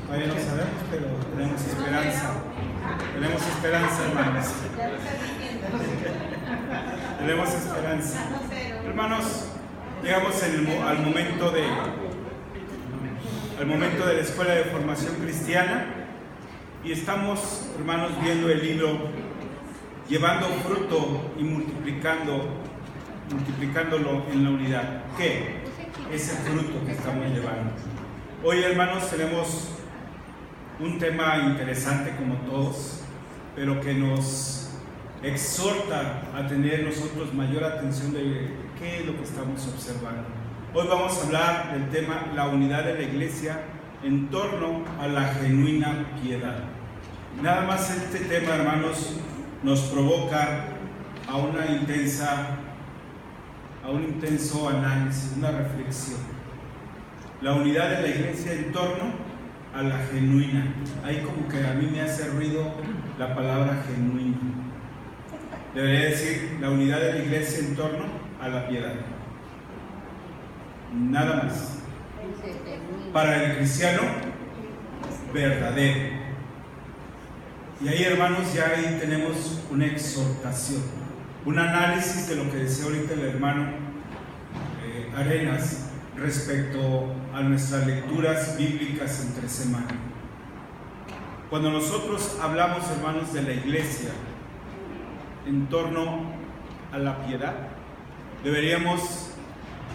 Todavía no sabemos, pero tenemos esperanza. Tenemos esperanza, hermanos. Tenemos esperanza. Hermanos, llegamos al momento de la Escuela de Formación Cristiana y estamos, hermanos, viendo el libro Llevando fruto y multiplicándolo en la unidad. ¿Qué? Ese fruto que estamos llevando. Hoy, hermanos, tenemos un tema interesante como todos, pero que nos exhorta a tener nosotros mayor atención de qué es lo que estamos observando. Hoy vamos a hablar del tema la unidad de la iglesia en torno a la genuina piedad. Nada más este tema, hermanos, nos provoca a un intenso análisis, una reflexión. La unidad de la iglesia en torno a la genuina. Ahí como que a mí me hace ruido la palabra genuina. Debería decir la unidad de la iglesia en torno a la piedad. Nada más. Para el cristiano verdadero. Y ahí, hermanos, ya ahí tenemos una exhortación, un análisis de lo que decía ahorita el hermano Arenas respecto a nuestras lecturas bíblicas entre semana. Cuando nosotros hablamos, hermanos, de la iglesia en torno a la piedad, deberíamos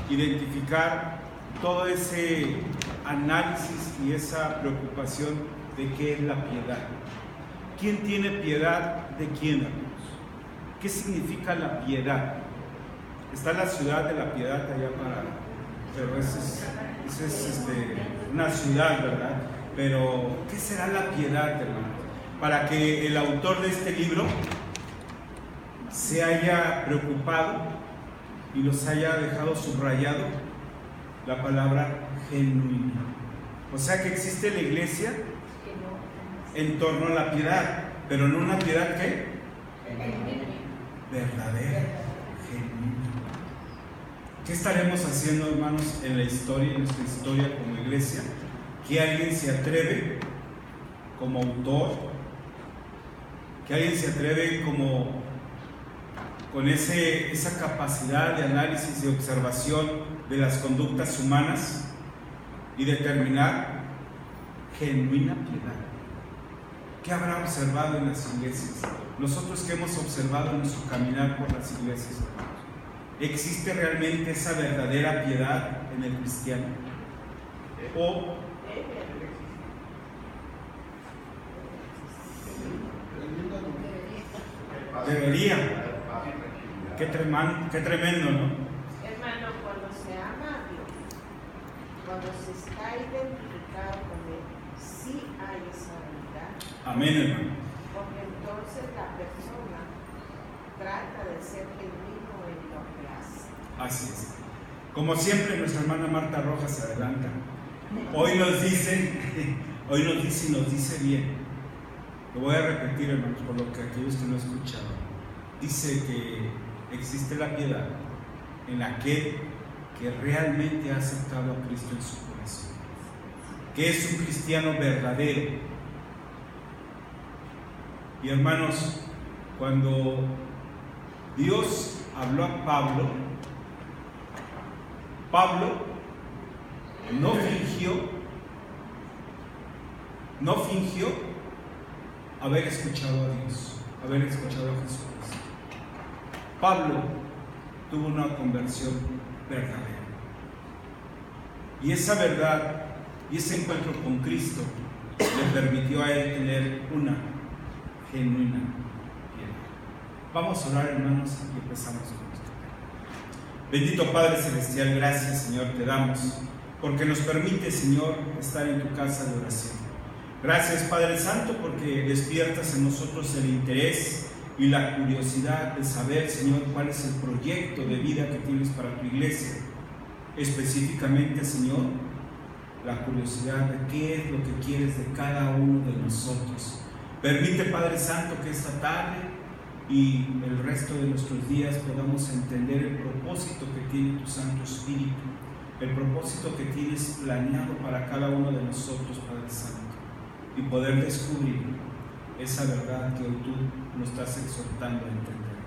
identificar todo ese análisis y esa preocupación de qué es la piedad. ¿Quién tiene piedad de quién, hermanos? ¿Qué significa la piedad? Está la ciudad de la piedad allá pero esa es una ciudad, ¿verdad? Pero, ¿qué será la piedad, hermanos? Para que el autor de este libro se haya preocupado y los haya dejado subrayado la palabra genuina. O sea que existe la iglesia en torno a la piedad, pero no una piedad ¿qué? Verdadera, genuina. ¿Qué estaremos haciendo, hermanos, en nuestra historia como iglesia? Que alguien se atreve como autor, que alguien se atreve con esa capacidad de análisis y observación de las conductas humanas y determinar genuina piedad. ¿Qué habrá observado en las iglesias? Nosotros que hemos observado en nuestro caminar por las iglesias, ¿existe realmente esa verdadera piedad en el cristiano? ¿O debería? Qué tremendo, ¿no? Hermano, cuando se ama a Dios, cuando se está identificado con Él, sí hay esa unidad. Amén, hermano. Porque entonces la persona trata de ser genuino en lo que hace. Así es. Como siempre, nuestra hermana Marta Rojas se adelanta. Hoy nos dice y nos dice bien. Lo voy a repetir, hermanos, por lo que aquellos que no escucharon. Dice que existe la piedad en aquel que realmente ha aceptado a Cristo en su corazón, que es un cristiano verdadero. Y hermanos, cuando Dios habló a Pablo no fingió haber escuchado a Dios, haber escuchado a Jesucristo. Pablo tuvo una conversión verdadera. Y esa verdad y ese encuentro con Cristo le permitió a él tener una genuina piedad. Vamos a orar, hermanos, y empezamos con esto. Bendito Padre Celestial, gracias, Señor, te damos, porque nos permite, Señor, estar en tu casa de oración. Gracias, Padre Santo, porque despiertas en nosotros el interés y la curiosidad de saber, Señor, cuál es el proyecto de vida que tienes para tu iglesia. Específicamente, Señor, la curiosidad de qué es lo que quieres de cada uno de nosotros. Permite, Padre Santo, que esta tarde y el resto de nuestros días podamos entender el propósito que tiene tu Santo Espíritu el propósito que tienes planeado para cada uno de nosotros, Padre Santo, y poder descubrir esa verdad que hoy tú nos estás exhortando a entender.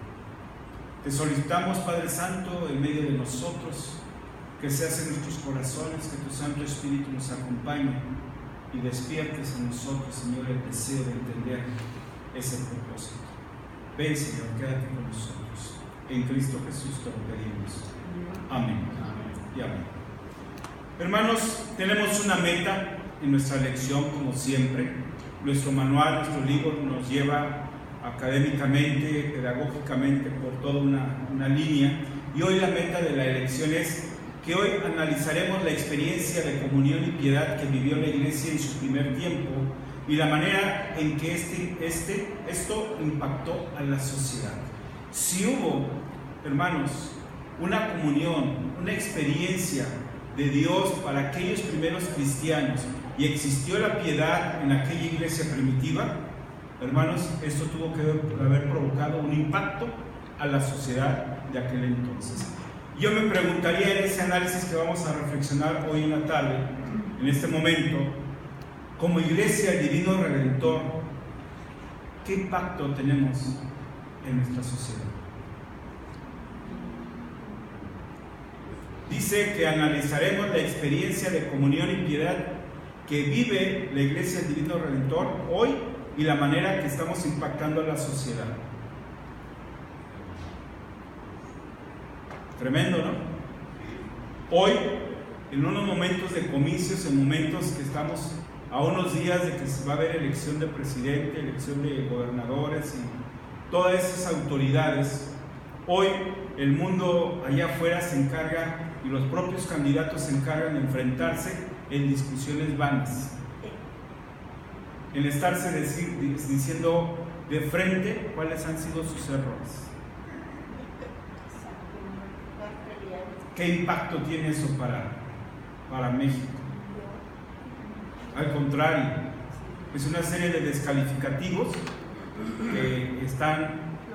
Te solicitamos, Padre Santo, en medio de nosotros, que seas en nuestros corazones, que tu Santo Espíritu nos acompañe y despiertes en nosotros, Señor, el deseo de entender ese propósito. Ven, Señor, quédate con nosotros. En Cristo Jesús te lo pedimos. Amén. Y amén. Hermanos, tenemos una meta en nuestra lección, como siempre. Nuestro manual, nuestro libro nos lleva académicamente, pedagógicamente por toda una línea. Y hoy la meta de la lección es que hoy analizaremos la experiencia de comunión y piedad que vivió la Iglesia en su primer tiempo y la manera en que esto impactó a la sociedad. Si hubo, hermanos, una comunión, una experiencia de Dios para aquellos primeros cristianos y existió la piedad en aquella iglesia primitiva, hermanos, esto tuvo que haber provocado un impacto a la sociedad de aquel entonces. Yo me preguntaría en ese análisis que vamos a reflexionar hoy en la tarde, en este momento, como Iglesia del Divino Redentor, ¿qué impacto tenemos en nuestra sociedad? Dice que analizaremos la experiencia de comunión y piedad que vive la Iglesia del Divino Redentor hoy y la manera que estamos impactando a la sociedad. Tremendo, ¿no? Hoy, en unos momentos de comicios, en momentos que estamos a unos días de que se va a haber elección de presidente, elección de gobernadores y todas esas autoridades, hoy el mundo allá afuera se encarga y los propios candidatos se encargan de enfrentarse en discusiones vanas, en estarse diciendo de frente cuáles han sido sus errores. ¿Qué impacto tiene eso para México? Al contrario, es una serie de descalificativos que están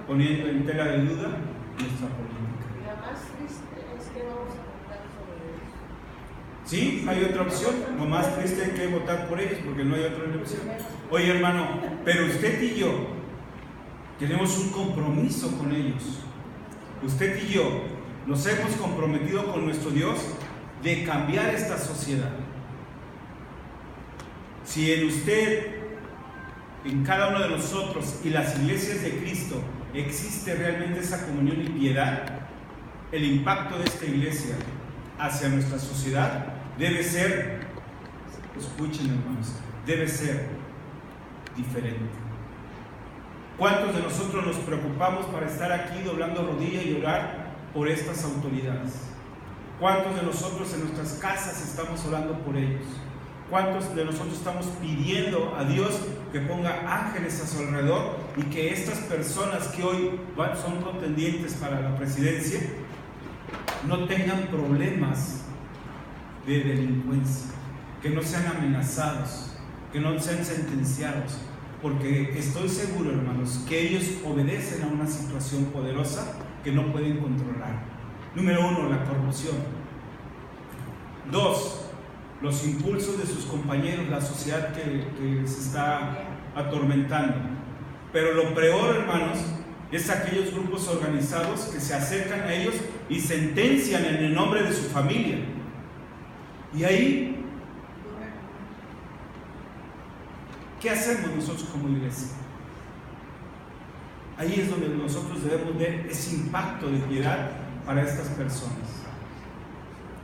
poniendo en tela de duda nuestra política. La más triste es que vamos a votar sobre eso. Sí, hay otra opción. Lo más triste es que hay que votar por ellos porque no hay otra opción. Oye, hermano, pero usted y yo tenemos un compromiso con ellos. Usted y yo nos hemos comprometido con nuestro Dios de cambiar esta sociedad. Si en usted, en cada uno de nosotros y las iglesias de Cristo existe realmente esa comunión y piedad, el impacto de esta iglesia hacia nuestra sociedad debe ser, escuchen hermanos, debe ser diferente. ¿Cuántos de nosotros nos preocupamos para estar aquí doblando rodilla y orar por estas autoridades? ¿Cuántos de nosotros en nuestras casas estamos orando por ellos? ¿Cuántos de nosotros estamos pidiendo a Dios que ponga ángeles a su alrededor y que estas personas que hoy son contendientes para la presidencia no tengan problemas de delincuencia, que no sean amenazados, que no sean sentenciados? Porque estoy seguro, hermanos, que ellos obedecen a una situación poderosa que no pueden controlar. Número 1, la corrupción. 2, los impulsos de sus compañeros, la sociedad que se está atormentando. Pero lo peor, hermanos, es aquellos grupos organizados que se acercan a ellos y sentencian en el nombre de su familia. Y ahí, ¿qué hacemos nosotros como iglesia? Ahí es donde nosotros debemos ver ese impacto de piedad para estas personas,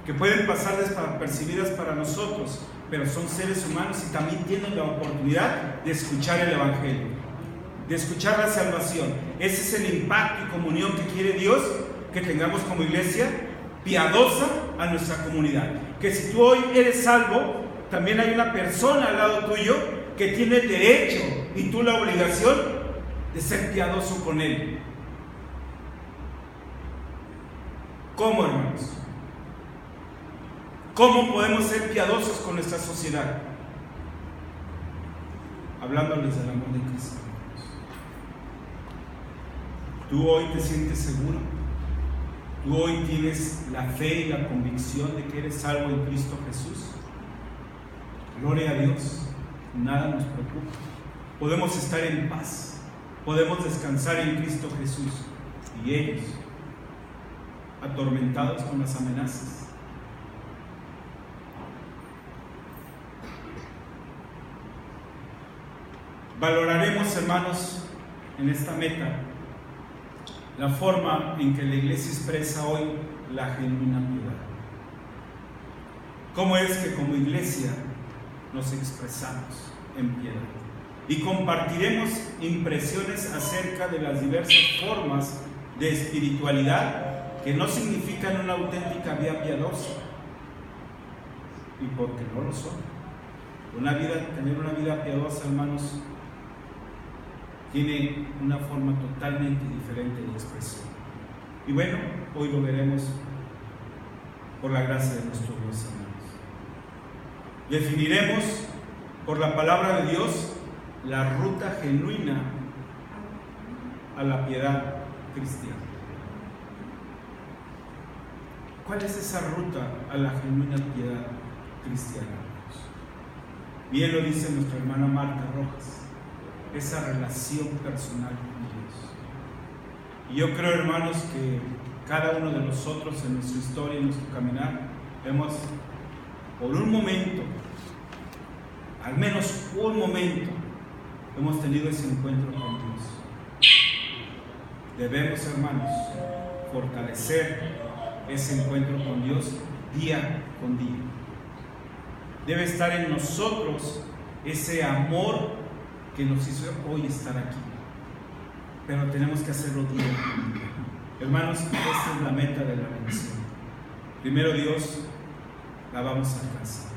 que pueden pasar desapercibidas para nosotros, pero son seres humanos y también tienen la oportunidad de escuchar el Evangelio, de escuchar la salvación. Ese es el impacto y comunión que quiere Dios que tengamos como iglesia piadosa a nuestra comunidad. Que si tú hoy eres salvo, también hay una persona al lado tuyo que tiene el derecho y tú la obligación de ser piadoso con él. ¿Cómo, hermanos? ¿Cómo podemos ser piadosos con nuestra sociedad? Hablándoles del amor de Cristo. ¿Tú hoy te sientes seguro? ¿Tú hoy tienes la fe y la convicción de que eres salvo en Cristo Jesús? Gloria a Dios, nada nos preocupa. Podemos estar en paz, podemos descansar en Cristo Jesús. Y ellos, atormentados con las amenazas. Valoraremos, hermanos, en esta meta la forma en que la iglesia expresa hoy la genuina piedad. ¿Cómo es que como iglesia nos expresamos en piedad? Y compartiremos impresiones acerca de las diversas formas de espiritualidad que no significan una auténtica vida piadosa, y porque no lo son. Tener una vida piadosa, hermanos, tiene una forma totalmente diferente de expresión. Y bueno, hoy lo veremos por la gracia de nuestro Dios, hermanos. Definiremos por la palabra de Dios la ruta genuina a la piedad cristiana. ¿Cuál es esa ruta a la genuina piedad cristiana? Bien lo dice nuestra hermana Marta Rojas, esa relación personal con Dios. Y yo creo, hermanos, que cada uno de nosotros en nuestra historia, en nuestro caminar, hemos, por un momento, al menos un momento, hemos tenido ese encuentro con Dios. Debemos, hermanos, fortalecer ese encuentro con Dios día con día. Debe estar en nosotros ese amor que nos hizo hoy estar aquí, pero tenemos que hacerlo día con día. Hermanos, esta es la meta de la bendición. Primero Dios, la vamos a alcanzar.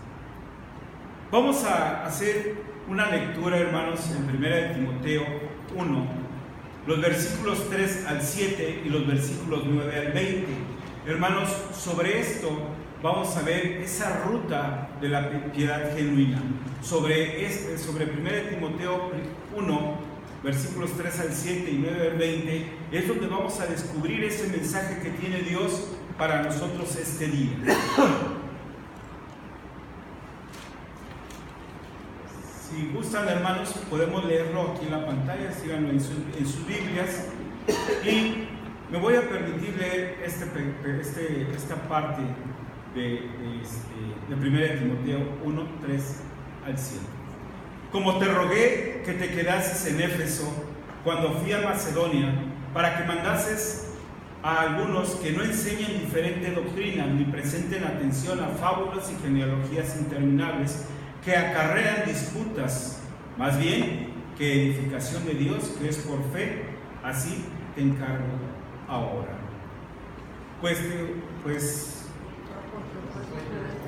Vamos a hacer una lectura, hermanos, en 1 Timoteo 1, los versículos 3 al 7 y los versículos 9 al 20. Hermanos, sobre esto vamos a ver esa ruta de la piedad genuina. Sobre 1 Timoteo 1, versículos 3 al 7 y 9 al 20, es donde vamos a descubrir ese mensaje que tiene Dios para nosotros este día. Si gustan, hermanos, podemos leerlo aquí en la pantalla, síganlo en sus Biblias. Y me voy a permitir leer esta parte de 1 Timoteo 1, 3 al 7. Como te rogué que te quedases en Éfeso cuando fui a Macedonia, para que mandases a algunos que no enseñen diferente doctrina, ni presenten atención a fábulas y genealogías interminables que acarrean disputas, más bien que edificación de Dios, que es por fe, así te encargo ahora.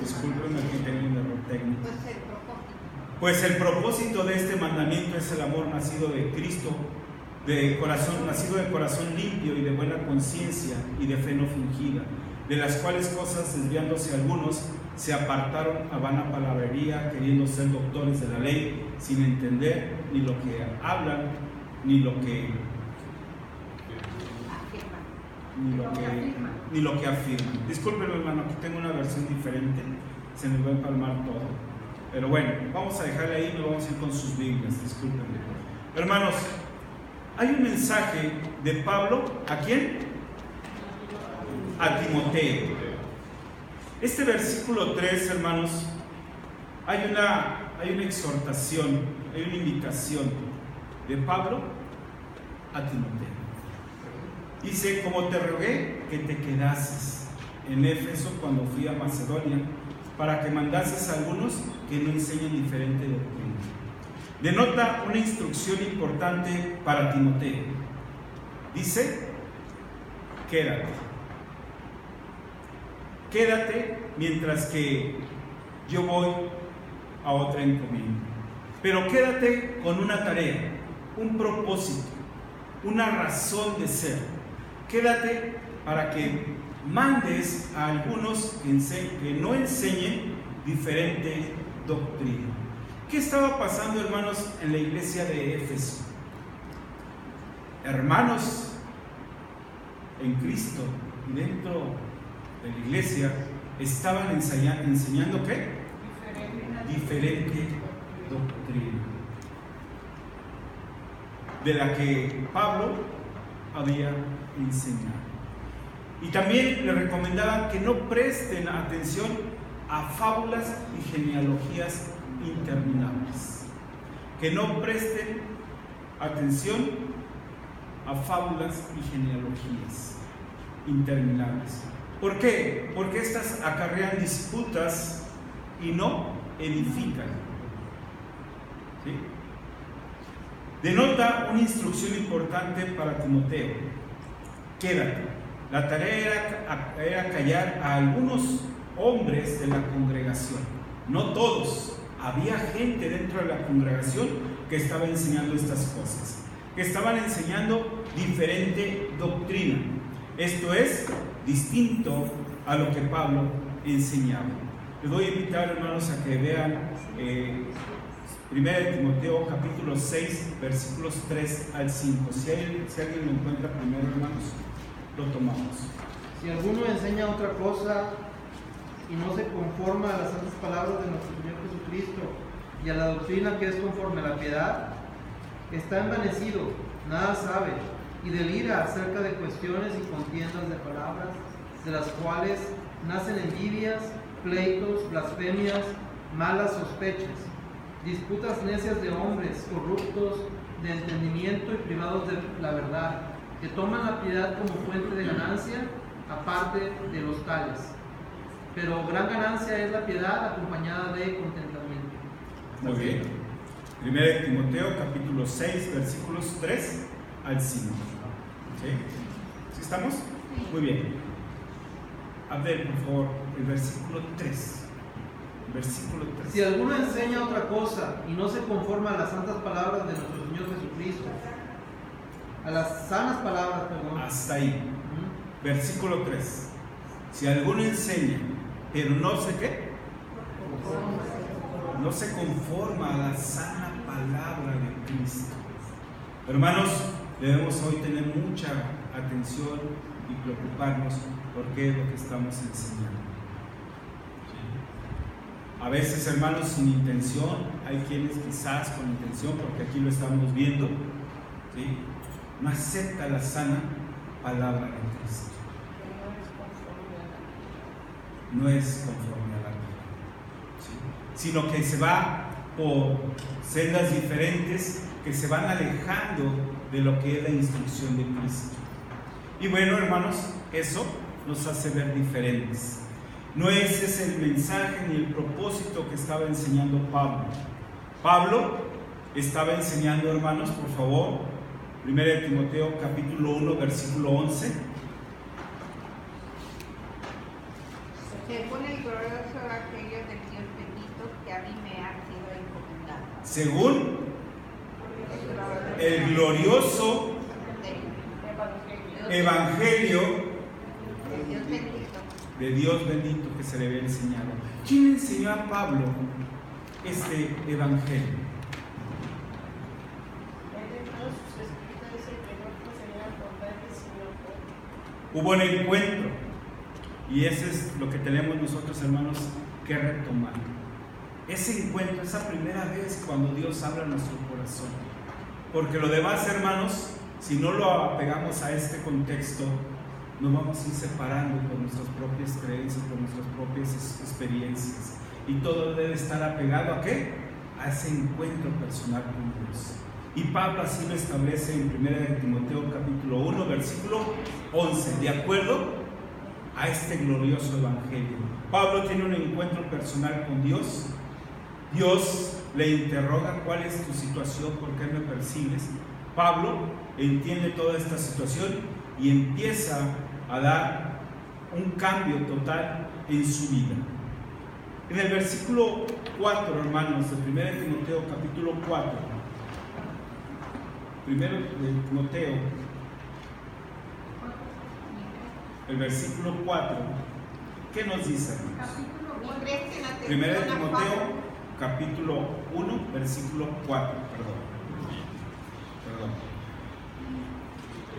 Disculpen, aquí tengo un error técnico. Pues el propósito de este mandamiento es el amor nacido de Cristo, nacido de corazón limpio y de buena conciencia y de fe no fingida, de las cuales cosas, desviándose algunos, se apartaron a vana palabrería, queriendo ser doctores de la ley, sin entender ni lo que hablan, ni lo que afirman. Disculpen, hermano, aquí tengo una versión diferente, se me va a empalmar todo. Pero bueno, vamos a dejarle ahí y nos vamos a ir con sus Biblias. Discúlpenme. Hermanos, hay un mensaje de Pablo, ¿a quién? A Timoteo. Este versículo 3, hermanos, hay una exhortación, hay una invitación de Pablo a Timoteo. Dice, como te rogué que te quedases en Éfeso cuando fui a Macedonia, para que mandases a algunos que no enseñen diferente doctrina. Denota una instrucción importante para Timoteo. Dice, quédate. Quédate mientras que yo voy a otra encomienda. Pero quédate con una tarea, un propósito, una razón de ser. Quédate para que mandes a algunos que no enseñen diferente doctrina. ¿Qué estaba pasando, hermanos, en la iglesia de Éfeso? Hermanos en Cristo y dentro de la iglesia estaban enseñando ¿qué? Diferente doctrina de la que Pablo había enseñado. Y también le recomendaban que no presten atención a fábulas y genealogías interminables. Que no presten atención a fábulas y genealogías interminables. ¿Por qué? Porque estas acarrean disputas y no edifican. ¿Sí? Denota una instrucción importante para Timoteo: quédate. La tarea era callar a algunos hombres de la congregación, no todos. Había gente dentro de la congregación que estaba enseñando estas cosas, que estaban enseñando diferente doctrina. Esto es distinto a lo que Pablo enseñaba. Les voy a invitar, hermanos, a que vean 1 Timoteo capítulo 6, versículos 3 al 5. Si alguien lo encuentra primero, hermanos, lo tomamos. Si alguno enseña otra cosa y no se conforma a las santas palabras de nuestro Señor Jesucristo y a la doctrina que es conforme a la piedad, está envanecido, nada sabe, y delira acerca de cuestiones y contiendas de palabras, de las cuales nacen envidias, pleitos, blasfemias, malas sospechas, disputas necias de hombres corruptos de entendimiento y privados de la verdad, que toman la piedad como fuente de ganancia, aparte de los tales. Pero gran ganancia es la piedad acompañada de contentamiento. Muy bien. 1 Timoteo capítulo 6, versículos 3 al 5. ¿Sí? ¿Sí estamos? Muy bien. Abdel, por favor, el versículo 3. Versículo 3. Si alguno enseña otra cosa y no se conforma a las santas palabras de nuestro Señor Jesucristo, a las sanas palabras, perdón. Hasta ahí. Versículo 3. Si alguno enseña, pero no sé qué, no se conforma a la sana palabra de Cristo. Hermanos, debemos hoy tener mucha atención y preocuparnos por qué es lo que estamos enseñando. A veces, hermanos, sin intención, hay quienes quizás con intención, porque aquí lo estamos viendo, ¿sí?, no acepta la sana palabra de Cristo. No es conforme a la vida, ¿sí?, sino que se va por sendas diferentes que se van alejando de lo que es la instrucción de Cristo. Y bueno, hermanos, eso nos hace ver diferentes. No ese es el mensaje ni el propósito que estaba enseñando Pablo. Pablo estaba enseñando, hermanos, por favor, 1 Timoteo capítulo 1, versículo 11. Según el glorioso evangelio del Dios bendito que a mí me ha sido encomendado. Según el glorioso evangelio de Dios bendito que se le había enseñado. ¿Quién enseñó a Pablo este evangelio? Hubo un encuentro, y ese es lo que tenemos nosotros, hermanos, que retomar. Ese encuentro, esa primera vez cuando Dios habla a nuestro corazón. Porque lo demás, hermanos, si no lo apegamos a este contexto, nos vamos a ir separando por nuestras propias creencias, por nuestras propias experiencias. Y todo debe estar apegado ¿a qué? A ese encuentro personal con Dios. Y Pablo así lo establece en 1 Timoteo capítulo 1, versículo 11, de acuerdo a este glorioso evangelio. Pablo tiene un encuentro personal con Dios. Dios le interroga: ¿cuál es tu situación? ¿Por qué me persigues? Pablo entiende toda esta situación y empieza a dar un cambio total en su vida. En el versículo 4, hermanos, de 1 Timoteo capítulo 4, 1 Timoteo, el versículo 4, ¿qué nos dice, hermanos? 1 Timoteo capítulo 1, versículo 4, perdón.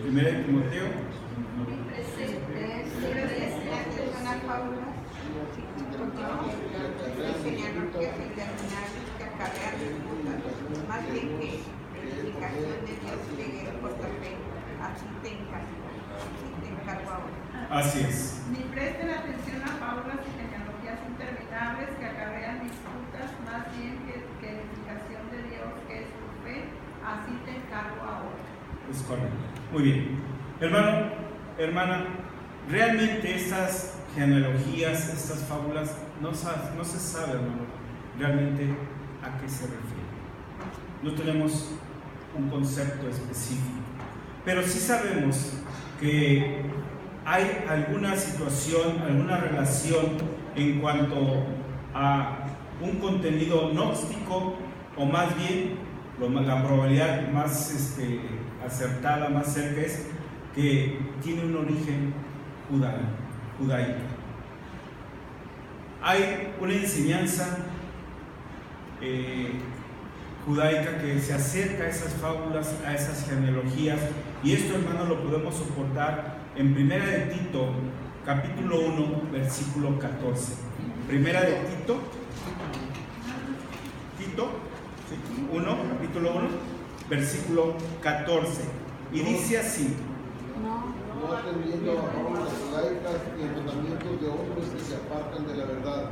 Primera de Timoteo. Más bien que edificación de Dios que por la fe, así te encargo ahora. Así es. Ni presten atención a fábulas y genealogías interminables que acarrean disputas, más bien que edificación de Dios que es tu fe, así te encargo ahora. Es correcto. Muy bien. Hermano, hermana, realmente estas genealogías, estas fábulas, no se sabe, hermano, realmente a qué se refiere. No tenemos un concepto específico, pero sí sabemos que hay alguna situación, alguna relación en cuanto a un contenido gnóstico, o más bien la probabilidad más acertada, más cerca, es que tiene un origen judaico. Hay una enseñanza judaica que se acerca a esas fábulas, a esas genealogías, y esto, hermano, lo podemos soportar en Primera de Tito, capítulo 1, versículo 14. Primera de Tito 1, capítulo 1, versículo 14, y dice así: no atendiendo a fábulas judaicas y a mandamientos de hombres que se apartan de la verdad.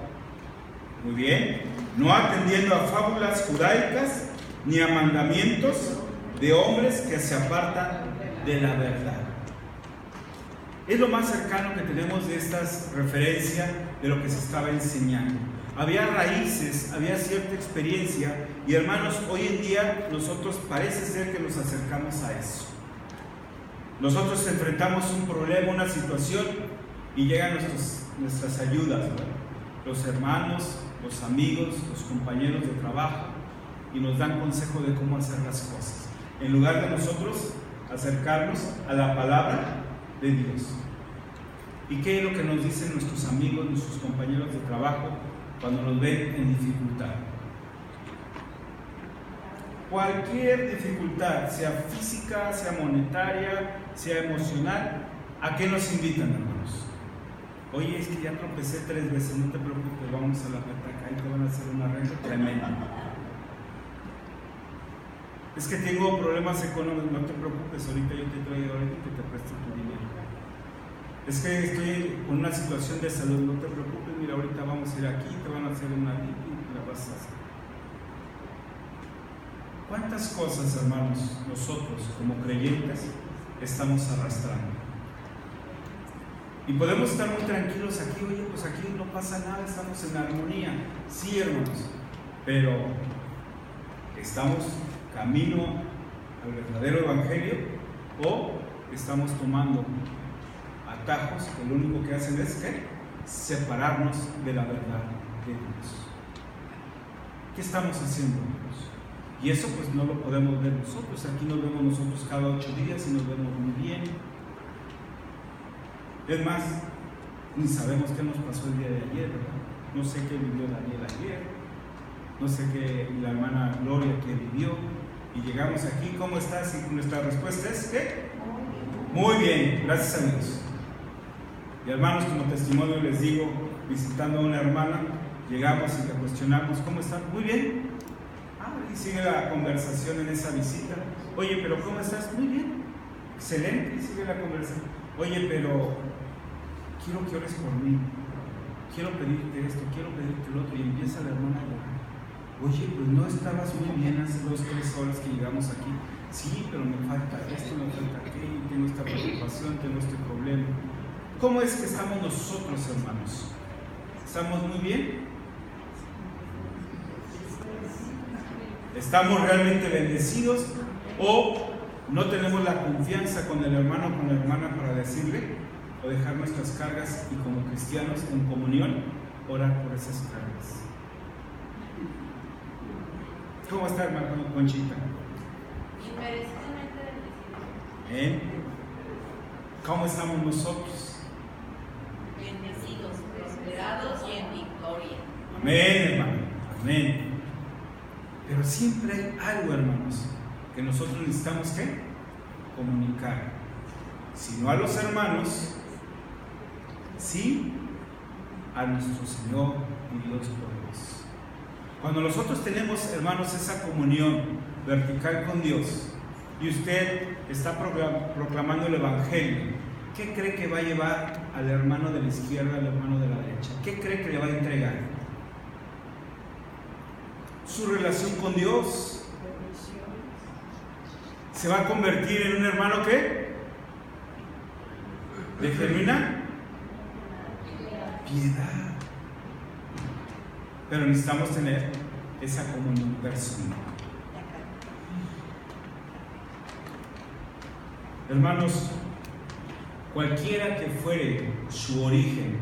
Muy bien, no atendiendo a fábulas judaicas ni a mandamientos de hombres que se apartan de la verdad. Es lo más cercano que tenemos de estas referencias de lo que se estaba enseñando. Había raíces, había cierta experiencia, y hermanos, hoy en día nosotros parece ser que nos acercamos a eso. Nosotros enfrentamos un problema, una situación, y llegan nuestras ayudas, ¿verdad? Los hermanos, los amigos, los compañeros de trabajo, y nos dan consejo de cómo hacer las cosas, en lugar de nosotros acercarnos a la palabra de Dios. ¿Y qué es lo que nos dicen nuestros amigos, nuestros compañeros de trabajo cuando nos ven en dificultad? Cualquier dificultad, sea física, sea monetaria, sea emocional, ¿a qué nos invitan, hermanos? Oye, es que ya tropecé 3 veces, no te preocupes, vamos a la petaca, ahí te van a hacer un arreglo tremendo. Es que tengo problemas económicos, no te preocupes, ahorita yo te traigo ahorita y te presto tu dinero. Es que estoy con una situación de salud, no te preocupes, mira, ahorita vamos a ir aquí, te van a hacer una limpia y la vas a hacer. ¿Cuántas cosas, hermanos, nosotros como creyentes estamos arrastrando? Y podemos estar muy tranquilos aquí, oye, pues aquí no pasa nada, estamos en armonía. Sí, hermanos, pero ¿estamos camino al verdadero evangelio o estamos tomando atajos que lo único que hacen es ¿qué? Separarnos de la verdad de Dios? ¿Qué estamos haciendo, hermanos? Y eso pues no lo podemos ver nosotros. Aquí nos vemos nosotros cada 8 días y nos vemos muy bien. Es más, ni sabemos qué nos pasó el día de ayer, ¿verdad? No sé qué vivió Daniel ayer, no sé qué la hermana Gloria que vivió, y llegamos aquí, ¿cómo estás? Y nuestra respuesta es ¿qué? Muy bien, gracias a Dios. Y hermanos, como testimonio les digo, visitando a una hermana, llegamos y le cuestionamos, ¿cómo están? Muy bien. Y sigue la conversación en esa visita. Oye, pero ¿cómo estás? Muy bien, excelente. Y sigue la conversación. Oye, pero quiero que ores por mí, quiero pedirte esto, quiero pedirte lo otro. Y empieza la hermana a llorar. Oye, pues no estabas muy bien hace 2 o 3 horas que llegamos aquí. Sí, pero me falta esto, me falta aquello, tengo esta preocupación, tengo este problema. ¿Cómo es que estamos nosotros, hermanos? ¿Estamos muy bien? ¿Estamos realmente bendecidos o no tenemos la confianza con el hermano o con la hermana para decirle o dejar nuestras cargas y como cristianos en comunión orar por esas cargas? ¿Cómo está, hermano Conchita? Inmerecidamente bendecidos. ¿Cómo estamos nosotros? Bendecidos, prosperados y en victoria. Amén, hermano. Amén. Pero siempre hay algo, hermanos, que nosotros necesitamos ¿qué? Comunicar. sino a los hermanos, sí a nuestro Señor y Dios poderoso. Cuando nosotros tenemos, hermanos, esa comunión vertical con Dios y usted está proclamando el Evangelio, ¿qué cree que va a llevar al hermano de la izquierda, al hermano de la derecha? ¿Qué cree que le va a entregar? Su relación con Dios. ¿Se va a convertir en un hermano qué? ¿De genuina piedad? Pero necesitamos tener esa comunión personal. Hermanos, cualquiera que fuere su origen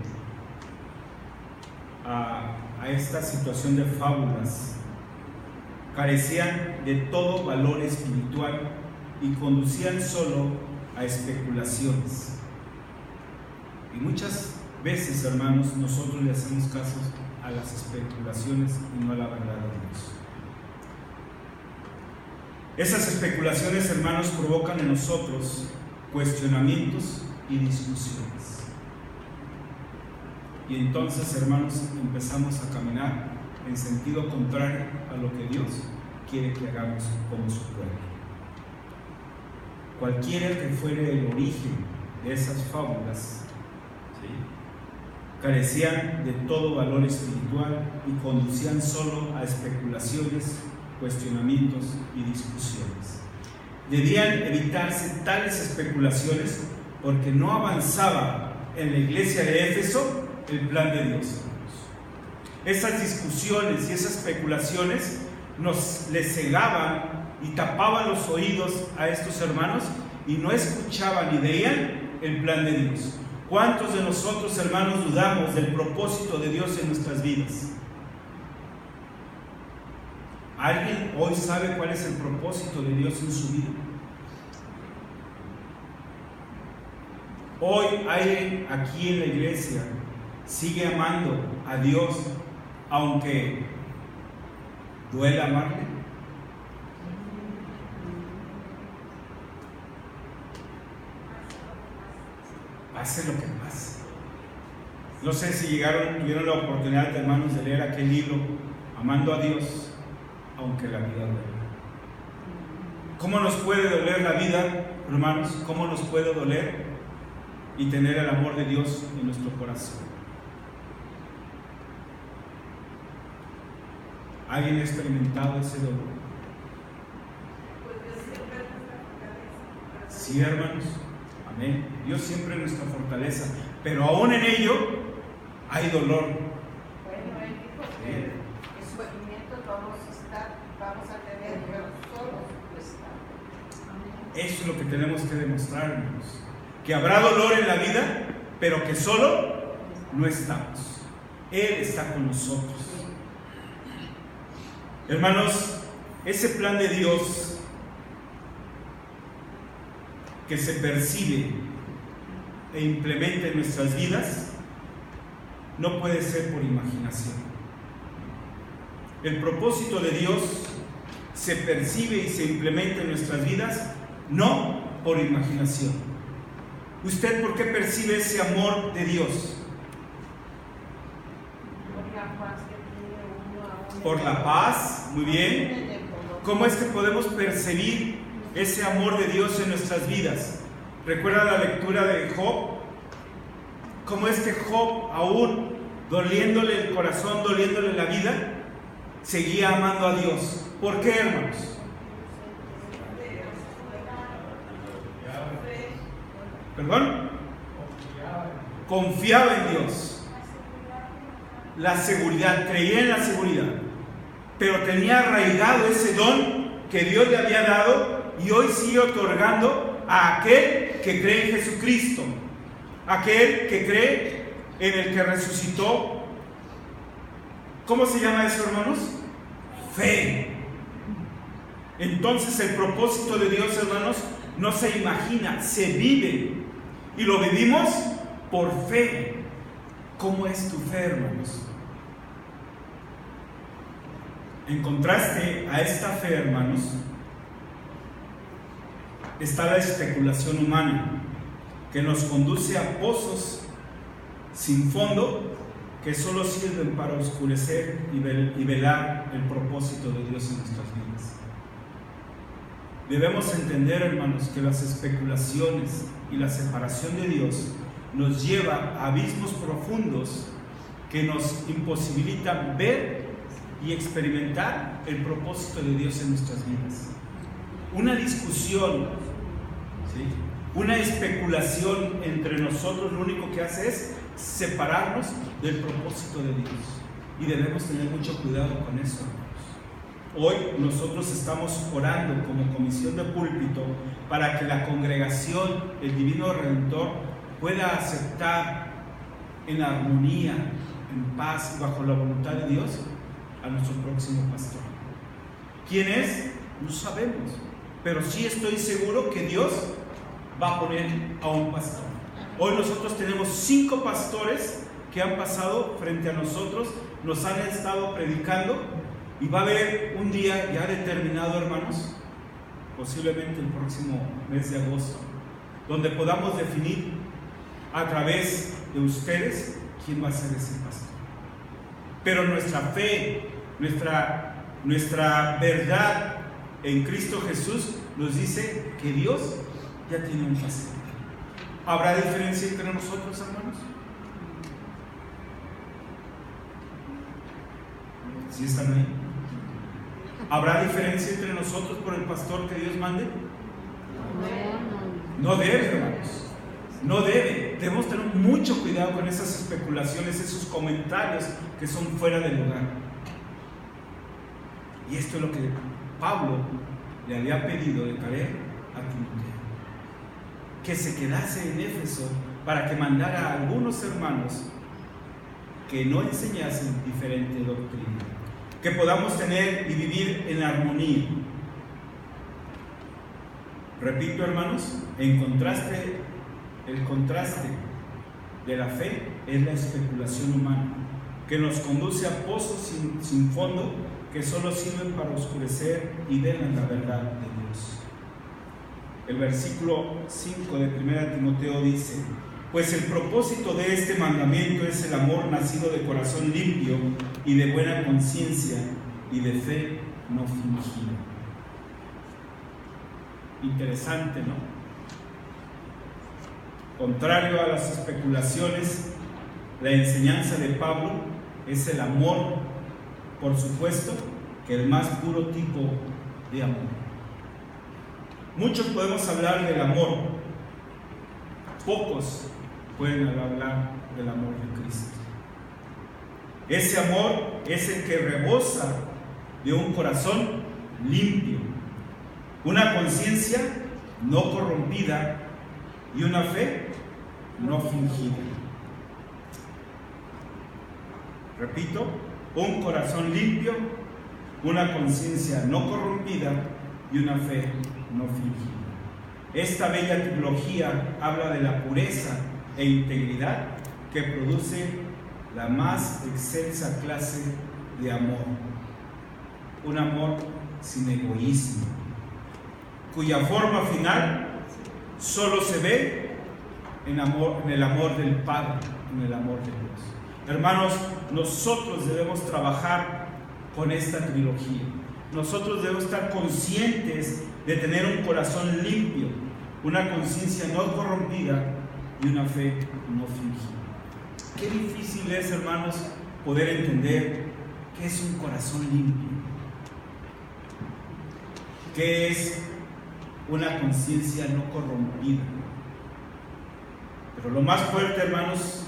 a esta situación de fábulas, carecían de todo valor espiritual y conducían solo a especulaciones. Y muchas veces, hermanos, nosotros le hacemos caso a las especulaciones y no a la verdad de Dios. Esas especulaciones, hermanos, provocan en nosotros cuestionamientos y discusiones. Y entonces, hermanos, empezamos a caminar en sentido contrario a lo que Dios quiere que hagamos como su pueblo. Cualquiera que fuere el origen de esas fábulas, ¿sí?, carecían de todo valor espiritual y conducían solo a especulaciones, cuestionamientos y discusiones. Debían evitarse tales especulaciones porque no avanzaba en la iglesia de Éfeso el plan de Dios. Esas discusiones y esas especulaciones les cegaban y tapaban los oídos a estos hermanos y no escuchaban ni veían el plan de Dios. ¿Cuántos de nosotros, hermanos, dudamos del propósito de Dios en nuestras vidas? ¿Alguien hoy sabe cuál es el propósito de Dios en su vida? Hoy alguien aquí en la iglesia sigue amando a Dios aunque duela amarle. Pase lo que pase. No sé si tuvieron la oportunidad, hermanos, de leer aquel libro, Amando a Dios, aunque la vida duele. ¿Cómo nos puede doler la vida, hermanos? ¿Cómo nos puede doler y tener el amor de Dios en nuestro corazón? ¿Alguien ha experimentado ese dolor? Sí, hermanos. Amén. Dios siempre es nuestra fortaleza, pero aún en ello hay dolor. Bueno, él dijo que en sufrimientos vamos a tener, pero solos no estamos. Eso es lo que tenemos que demostrar, hermanos. Que habrá dolor en la vida, pero que solo no estamos. Él está con nosotros. Hermanos, ese plan de Dios que se percibe e implementa en nuestras vidas no puede ser por imaginación. El propósito de Dios se percibe y se implementa en nuestras vidas no por imaginación. ¿Usted por qué percibe ese amor de Dios? Por la paz, muy bien. ¿Cómo es que podemos percibir ese amor de Dios en nuestras vidas? ¿Recuerda la lectura de Job? ¿Cómo es que Job, aún doliéndole el corazón, doliéndole la vida, seguía amando a Dios? ¿Por qué, hermanos? ¿Perdón? Confiaba en Dios. La seguridad, creía en la seguridad, pero tenía arraigado ese don que Dios le había dado y hoy sigue otorgando a aquel que cree en Jesucristo, aquel que cree en el que resucitó. ¿Cómo se llama eso, hermanos? Fe. Entonces el propósito de Dios, hermanos, no se imagina, se vive y lo vivimos por fe. ¿Cómo es tu fe, hermanos? En contraste a esta fe, hermanos, está la especulación humana. que nos conduce a pozos sin fondo que solo sirven para oscurecer y velar el propósito de Dios en nuestras vidas. Debemos entender, hermanos, que las especulaciones y la separación de Dios nos lleva a abismos profundos que nos imposibilitan ver y experimentar el propósito de Dios en nuestras vidas. Una discusión, ¿sí?, una especulación entre nosotros, lo único que hace es separarnos del propósito de Dios. Y debemos tener mucho cuidado con eso, hermanos. Hoy nosotros estamos orando como comisión de púlpito para que la congregación, el Divino Redentor, pueda aceptar en armonía, en paz y bajo la voluntad de Dios a nuestro próximo pastor. ¿Quién es? No sabemos, pero sí estoy seguro que Dios va a poner a un pastor. Hoy nosotros tenemos 5 pastores que han pasado frente a nosotros, nos han estado predicando, y va a haber un día ya determinado, hermanos, posiblemente el próximo mes de agosto, donde podamos definir a través de ustedes quién va a ser ese pastor. Pero nuestra fe, nuestra verdad en Cristo Jesús nos dice que Dios ya tiene un pastor. ¿Habrá diferencia entre nosotros, hermanos? ¿Sí están ahí? ¿Habrá diferencia entre nosotros por el pastor que Dios mande? No debe, hermanos. No debe. Debemos tener mucho cuidado con esas especulaciones, esos comentarios que son fuera del lugar. Y esto es lo que Pablo le había pedido de traer a Timoteo, que se quedase en Éfeso para que mandara a algunos hermanos que no enseñasen diferente doctrina, que podamos tener y vivir en armonía. Repito, hermanos, el contraste de la fe es la especulación humana, que nos conduce a pozos sin fondo que solo sirven para oscurecer y velan la verdad de Dios. El versículo 5 de 1 Timoteo dice: pues el propósito de este mandamiento es el amor nacido de corazón limpio y de buena conciencia y de fe no fingida. Interesante, ¿no? Contrario a las especulaciones, la enseñanza de Pablo es el amor, por supuesto, que el más puro tipo de amor. Muchos podemos hablar del amor, pocos pueden hablar del amor de Cristo. Ese amor es el que rebosa de un corazón limpio, una conciencia no corrompida y una fe no fingida. Repito, un corazón limpio, una conciencia no corrompida y una fe no fingida. Esta bella trilogía habla de la pureza e integridad que produce la más excelsa clase de amor, un amor sin egoísmo, cuya forma final solo se ve en el amor del Padre, en el amor de Dios. Hermanos, nosotros debemos trabajar con esta trilogía. Nosotros debemos estar conscientes de tener un corazón limpio, una conciencia no corrompida y una fe no fingida. Qué difícil es, hermanos, poder entender qué es un corazón limpio, qué es una conciencia no corrompida. Pero lo más fuerte, hermanos,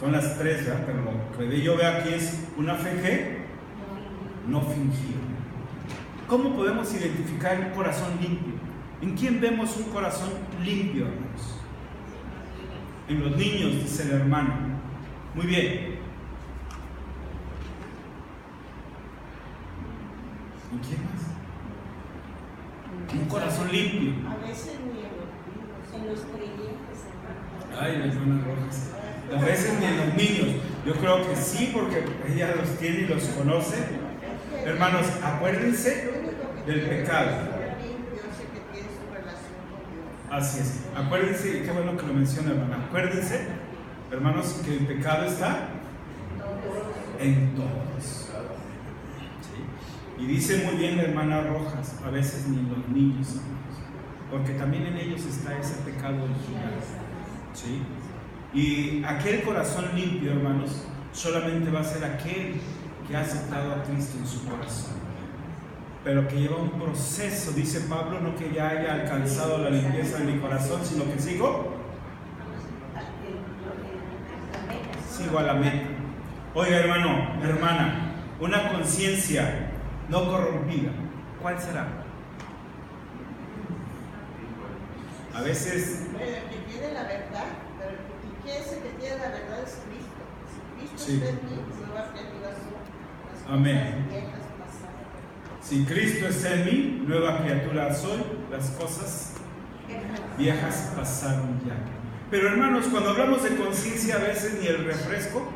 son las tres, ¿verdad? Pero lo que yo veo aquí es una fe que no fingida. ¿Cómo podemos identificar un corazón limpio? ¿En quién vemos un corazón limpio, hermanos? En los niños, dice el hermano. Muy bien. ¿En quién más? Un corazón limpio. A veces ni en los creyentes, hermano. Ay, las buenas rojas. A veces ni en los niños. Yo creo que sí, porque ella los tiene y los conoce. Hermanos, acuérdense del pecado. Así es. Acuérdense, y qué bueno que lo menciona, hermana. Acuérdense, hermanos, que el pecado está en todos. ¿Sí? Y dice muy bien la hermana Rojas, a veces ni en los niños, hermanos, porque también en ellos está ese pecado original. ¿Sí? Y aquel corazón limpio, hermanos, solamente va a ser aquel que ha aceptado a Cristo en su corazón, pero que lleva un proceso, dice Pablo, no que ya haya alcanzado la limpieza de mi corazón, sino que sigo a la meta. Oiga, hermano, hermana, una conciencia no corrompida, ¿cuál será? A veces... El que tiene la verdad, pero ¿y quién es el que tiene la verdad? Es Cristo. Si Cristo Sí. está en mí, nueva criatura soy. Amén. Viejas pasadas. Si Cristo está en mí, nueva criatura soy, las cosas viejas pasaron ya. Pero hermanos, cuando hablamos de conciencia, a veces ni el refresco,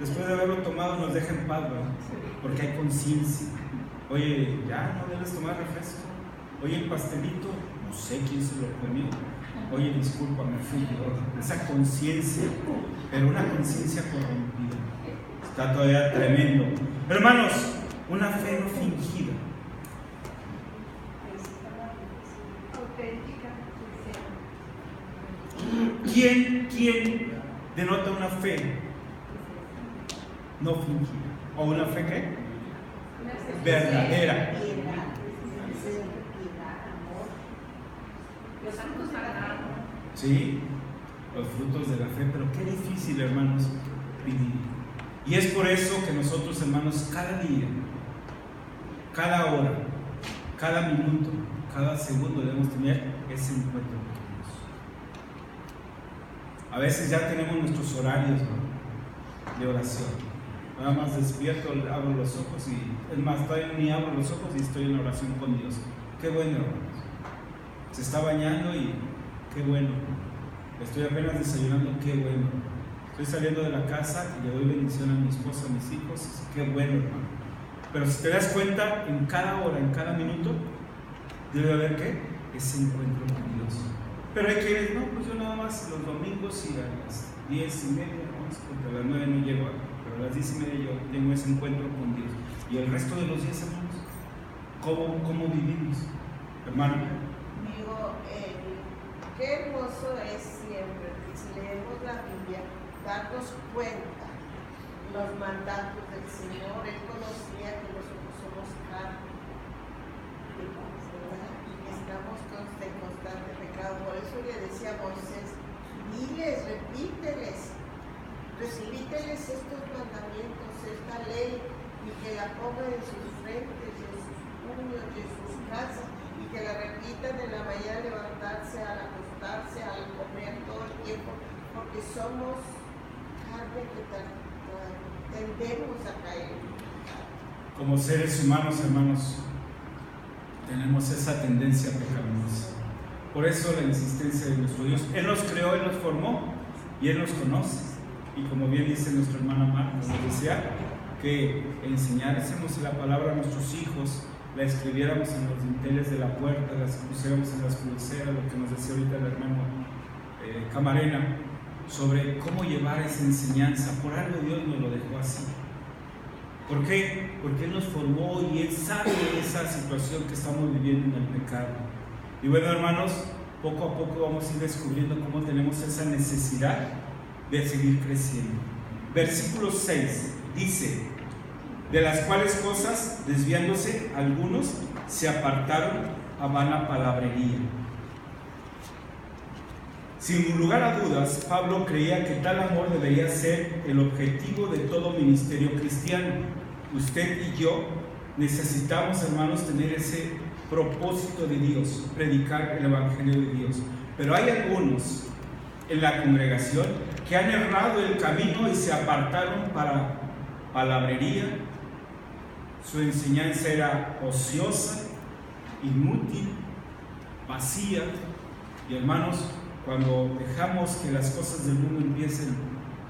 después de haberlo tomado, nos deja en paz, ¿verdad? Porque hay conciencia. Oye, ya no debes tomar refresco. Oye, el pastelito, no sé quién se lo comió. Oye, disculpa, me fui yo. Esa conciencia, pero una conciencia corrompida. Está todavía tremendo. Hermanos, una fe no fingida. Auténtica, ¿Quién sincera. denota una fe no fingida? ¿O una fe qué? Verdadera. Piedad, piedad, amor. Los santos sagrados. Sí, los frutos de la fe, pero qué difícil, hermanos, vivir. Y es por eso que nosotros, hermanos, cada día, cada hora, cada minuto, cada segundo debemos tener ese encuentro con Dios. A veces ya tenemos nuestros horarios, ¿no?, de oración. Nada más despierto, abro los ojos y, es más, todavía ni abro los ojos y estoy en oración con Dios. Qué bueno, hermanos. Se está bañando y qué bueno. Estoy apenas desayunando, qué bueno. Estoy saliendo de la casa y le doy bendición a mi esposa, a mis hijos, qué bueno, hermano. Pero si te das cuenta, en cada hora, en cada minuto, debe haber ¿qué? Ese encuentro con Dios. Pero hay quienes, no, pues yo nada más los domingos y a las 10:30, porque a las 9 no llego, pero a las 10:30 yo tengo ese encuentro con Dios. Y el resto de los días, hermanos, ¿cómo vivimos, hermano? Digo, qué hermoso es siempre que si leemos la Biblia, darnos cuenta los mandatos del Señor. Él conocía que nosotros somos carne, ¿verdad? Y que estamos en constante pecado. Por eso le decía a Moisés, diles, repíteles estos mandamientos, esta ley, y que la pongan en sus frentes, en sus puños, en sus casas, y que la repitan en la mañana al levantarse, al acostarse, al comer todo el tiempo, porque somos carne que tendemos a caer. Como seres humanos, hermanos, tenemos esa tendencia pecaminosa. Por eso la insistencia de nuestro Dios. Él nos creó, Él nos formó y Él nos conoce. Y como bien dice nuestra hermana Marta, nos decía que enseñáramos la palabra a nuestros hijos, la escribiéramos en los dinteles de la puerta, las pusiéramos en las pulseras, lo que nos decía ahorita el hermano Camarena, sobre cómo llevar esa enseñanza. Por algo Dios nos lo dejó así. ¿Por qué? Porque Él nos formó y Él sabe esa situación que estamos viviendo en el pecado. Y bueno, hermanos, poco a poco vamos a ir descubriendo cómo tenemos esa necesidad de seguir creciendo. Versículo 6 dice: de las cuales cosas, desviándose algunos, se apartaron a vana palabrería. Sin lugar a dudas, Pablo creía que tal amor debería ser el objetivo de todo ministerio cristiano. Usted y yo necesitamos, hermanos, tener ese propósito de Dios, predicar el Evangelio de Dios. Pero hay algunos en la congregación que han errado el camino y se apartaron para palabrería. Su enseñanza era ociosa, inútil, vacía. Y hermanos, cuando dejamos que las cosas del mundo empiecen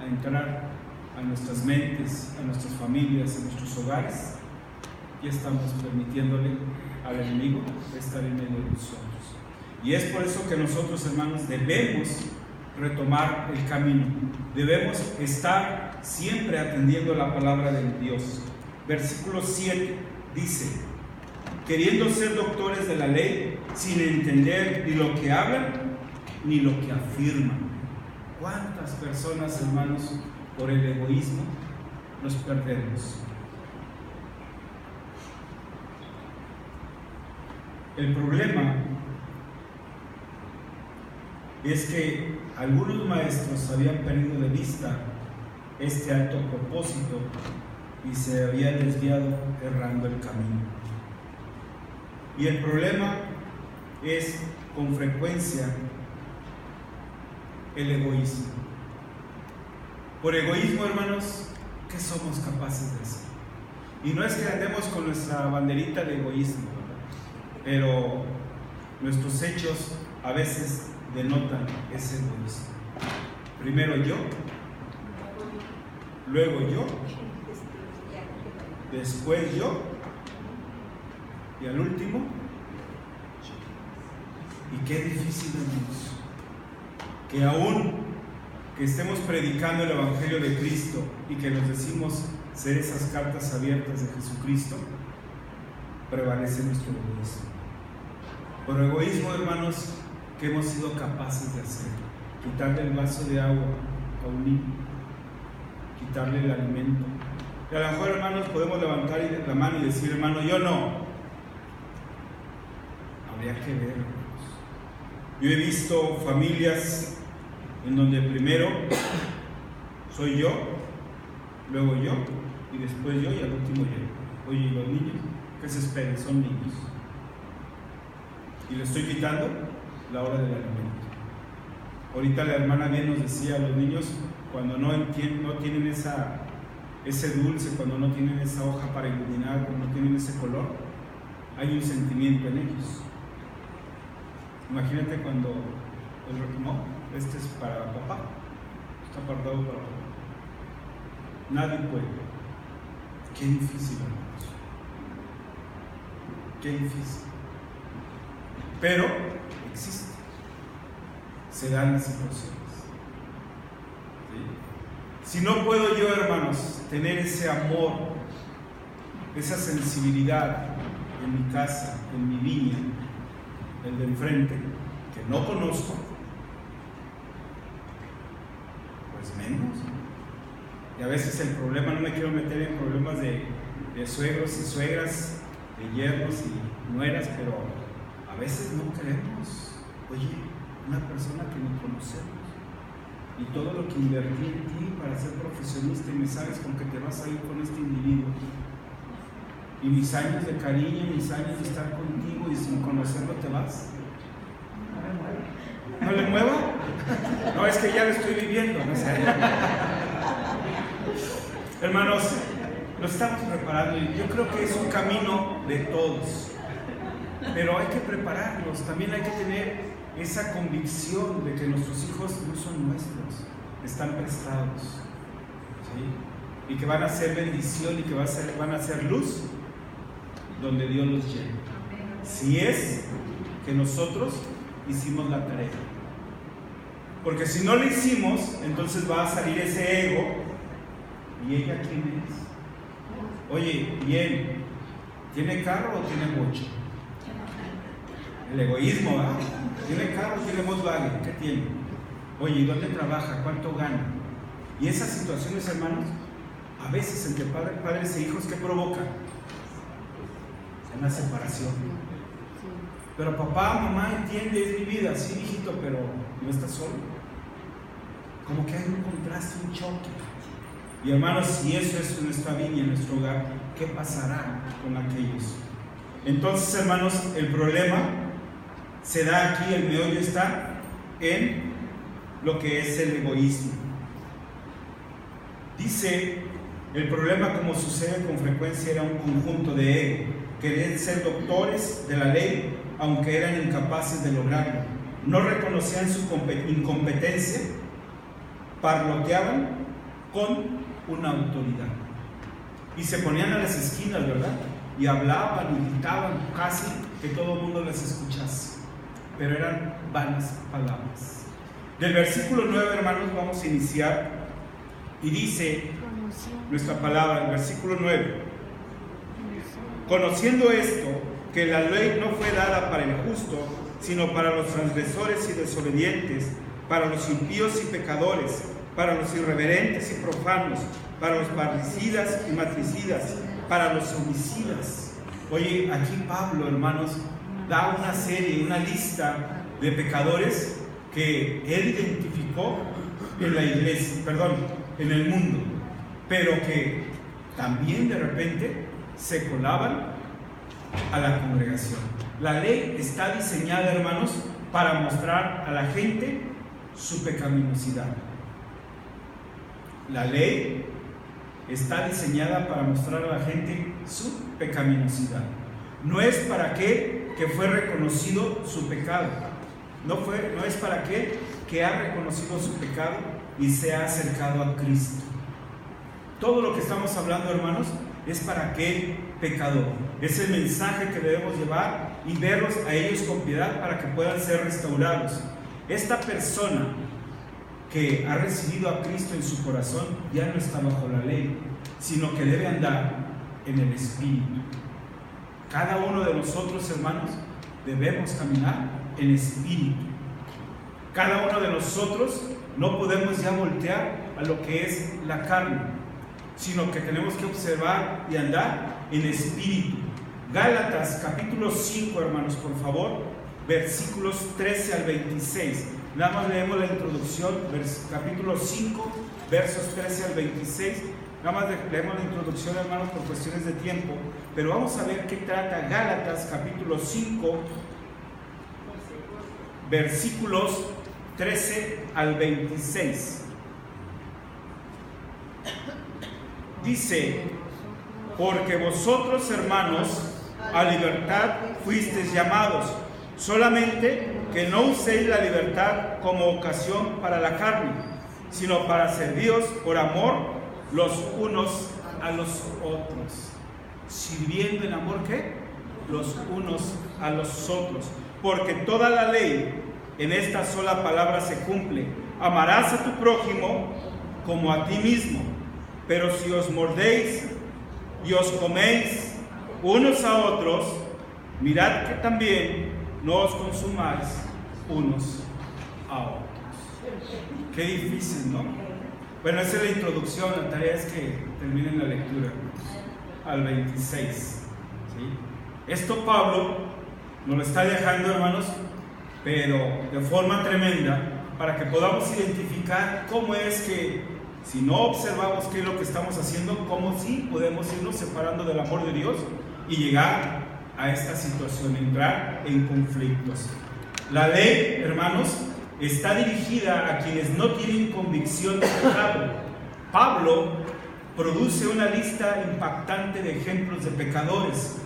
a entrar a nuestras mentes, a nuestras familias, a nuestros hogares, ya estamos permitiéndole al enemigo estar en medio de nosotros. Y es por eso que nosotros, hermanos, debemos retomar el camino. Debemos estar siempre atendiendo la palabra de Dios. Versículo 7 dice: queriendo ser doctores de la ley, sin entender ni lo que hablan ni lo que afirman. ¿Cuántas personas, hermanos, por el egoísmo nos perdemos? El problema es que algunos maestros habían perdido de vista este alto propósito y se habían desviado errando el camino. Y el problema es con frecuencia el egoísmo. Por egoísmo, hermanos, ¿qué somos capaces de hacer? Y no es que andemos con nuestra banderita de egoísmo, pero nuestros hechos a veces denotan ese egoísmo. Primero yo, luego yo, después yo, y al último, y qué difícil, hermanos, que aún que estemos predicando el Evangelio de Cristo y que nos decimos ser esas cartas abiertas de Jesucristo, prevalece nuestro egoísmo. Por egoísmo, hermanos, que hemos sido capaces de hacer: quitarle el vaso de agua a un niño, quitarle el alimento. Y a lo mejor, hermanos, podemos levantar la mano y decir: hermano, yo no. Habría que ver, hermanos. Yo he visto familias en donde primero soy yo, luego yo, y después yo, y al último yo. Oye, ¿y los niños? ¿Qué se esperen? Son niños. Y le estoy quitando la hora del alimento. Ahorita la hermana bien nos decía: los niños, cuando no tienen ese dulce, cuando no tienen esa hoja para iluminar, cuando no tienen ese color, hay un sentimiento en ellos. Imagínate cuando este es para papá, está apartado para papá. Nadie puede. Qué difícil, hermanos. Qué difícil. Pero existe. Se dan las situaciones. ¿Sí? Si no puedo yo, hermanos, tener ese amor, esa sensibilidad en mi casa, en mi viña, el de enfrente, que no conozco, pues menos. Y a veces el problema, no me quiero meter en problemas de suegros y suegras, de yernos y nueras, pero a veces no creemos. Oye, una persona que ni conocemos, y todo lo que invertí en ti para ser profesionista, y me sabes con que te vas a ir con este individuo, y mis años de cariño, mis años de estar contigo, y sin conocerlo te vas. ¿No le muevo? No, es que ya lo estoy viviendo, no sé. Hermanos, lo estamos preparando, y yo creo que es un camino de todos, pero hay que prepararlos. También hay que tener esa convicción de que nuestros hijos no son nuestros, están prestados, ¿sí? Y que van a ser bendición y que van a ser luz donde Dios los lleve, si es que nosotros hicimos la tarea. Porque si no lo hicimos, entonces va a salir ese ego. ¿Y ella quién es? Oye, ¿y él tiene carro o tiene bocho? El egoísmo, ¿verdad? ¿Tiene carro o tiene Volkswagen? ¿Qué tiene? Oye, ¿y dónde trabaja? ¿Cuánto gana? Y esas situaciones, hermanos, a veces entre padres e hijos, ¿qué provocan? Una separación. Pero papá, mamá, entiende, es mi vida. Sí, hijito, pero no estás solo. Como que hay un contraste, un choque. Y hermanos, si eso es nuestra viña, nuestro hogar, ¿qué pasará con aquellos? Entonces, hermanos, el problema se da aquí, el meollo está en lo que es el egoísmo. Dice, el problema, como sucede con frecuencia, era un conjunto de ego. Querían ser doctores de la ley, aunque eran incapaces de lograrlo. No reconocían su incompetencia, parloteaban con una autoridad. Y se ponían a las esquinas, ¿verdad? Y hablaban y gritaban casi que todo el mundo les escuchase. pero eran vanas palabras. Del versículo 9, hermanos, vamos a iniciar, y dice nuestra palabra, el versículo 9: conociendo esto, que la ley no fue dada para el justo, sino para los transgresores y desobedientes, para los impíos y pecadores, para los irreverentes y profanos, para los parricidas y matricidas, para los homicidas. Oye, aquí Pablo, hermanos, da una serie, una lista de pecadores que él identificó en la iglesia, en el mundo, pero que también de repente se colaban a la congregación. La ley está diseñada, hermanos, para mostrar a la gente su pecaminosidad. La ley está diseñada para mostrar a la gente su pecaminosidad. No es para aquel que fue reconocido su pecado. No es para aquel que ha reconocido su pecado y se ha acercado a Cristo. Todo lo que estamos hablando, hermanos, es para aquel pecador. Es el mensaje que debemos llevar y verlos a ellos con piedad para que puedan ser restaurados. Esta persona que ha recibido a Cristo en su corazón ya no está bajo la ley, sino que debe andar en el Espíritu. Cada uno de nosotros, hermanos, debemos caminar en Espíritu. Cada uno de nosotros no podemos ya voltear a lo que es la carne, sino que tenemos que observar y andar en Espíritu. Gálatas capítulo 5, hermanos, por favor, versículos 13 al 26. Nada más leemos la introducción, capítulo 5, versos 13 al 26. Nada más leemos la introducción, hermanos, por cuestiones de tiempo, pero vamos a ver qué trata Gálatas capítulo 5, versículos 13 al 26. Dice: porque vosotros, hermanos, a libertad fuisteis llamados, solamente que no uséis la libertad como ocasión para la carne, sino para serviros por amor los unos a los otros. Sirviendo en amor, ¿qué? Los unos a los otros. Porque toda la ley en esta sola palabra se cumple: amarás a tu prójimo como a ti mismo. Pero si os mordéis y os coméis unos a otros, mirad que también no os consumáis unos a otros. Qué difícil, ¿no? Bueno, esa es la introducción. La tarea es que terminen la lectura al 26, ¿sí? Esto Pablo nos lo está dejando, hermanos, pero de forma tremenda, para que podamos identificar cómo es que, si no observamos qué es lo que estamos haciendo, cómo sí podemos irnos separando del amor de Dios y llegar a esta situación, entrar en conflictos. La ley, hermanos, está dirigida a quienes no tienen convicción de pecado. Pablo produce una lista impactante de ejemplos de pecadores.